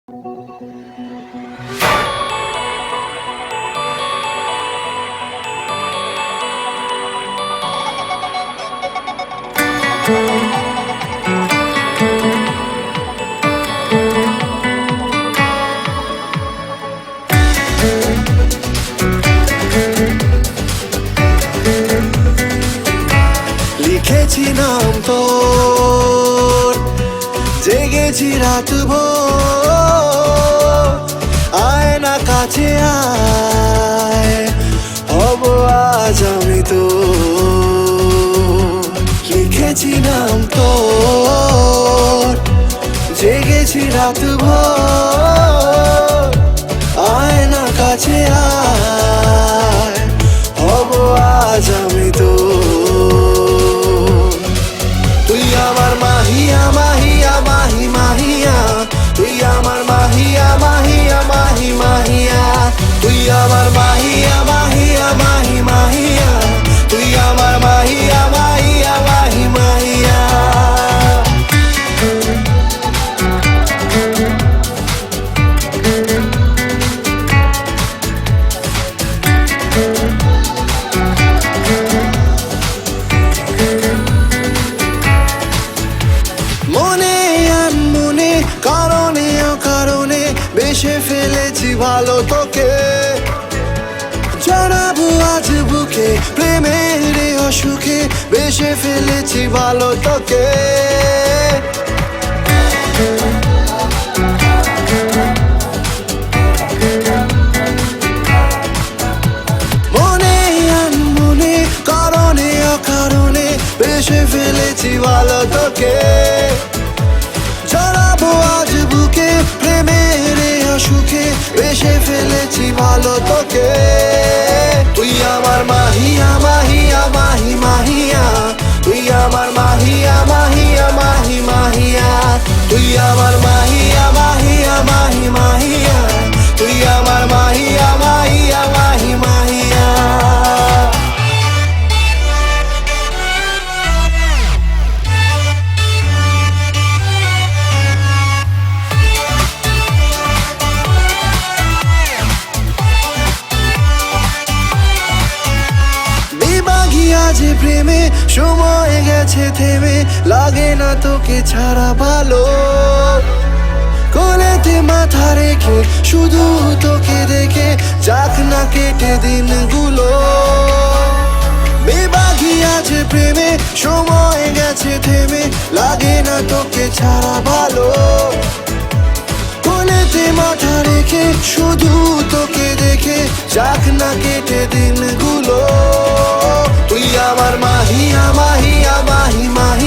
লিখেছি নাম তোর, জেগেছি রাত ভোর, আয় না কাছে আয়, হব আজ আমি তো। লিখেছি নাম তোর, জেগেছি রাত ভোর, আয় না কাছে আয়, হব আজ আমি তো। তুই আমার মাহিয়া মাহিয়া মাহি মাহিয়া, তুই আমার মাহিয়া মাহিয়া মাহি মাহিয়া, তুই আমার মাহিয়া মাহিয়া মাহি মাহিয়া, তুই আমার মাহিয়া মাহিয়া মাহি মাহিয়া। মনে আনমনে কারণে অকারণে বেসে ফেলেছি ভালো তোকে, জড়াবো আজ বুকে প্রেমের অসুখে, বেসে ফেলেছি ভালো তোকে। মনে আনমনে কারণে অকারণে বেসে ফেলেছি ভালো তোকে, জড়াবো আজ বুকে প্রেমের অসুখে, বেসে ফেলেছি ভালো তোকে। তুই আমার মাহিয়া মাহিয়া মাহি মাহিয়া, তুই আমার মাহিয়া মাহিয়া মাহি মাহিয়া, তুই আমার মাহিয়া মাহিয়া মাহি মাহিয়া, তুই আমার মাহিয়া মাহিয়া মাহি মাহিয়া। যে প্রেমে সময় গেছে থেমে, লাগে না তোকে ছাড়া ভালো, কোলেতে মাথা রেখে শুধু তোকে দেখে যাক না কেটে দিনগুলো। বেবাগি আছে প্রেমে সময় গেছে থেমে, লাগে না তোকে ছাড়া ভালো, কোলেতে মাথা রেখে শুধু তোকে দেখে যাক না কেটে দিনগুলো। তুই আমার মাহিয়া মাহিয়া মাহি মাহি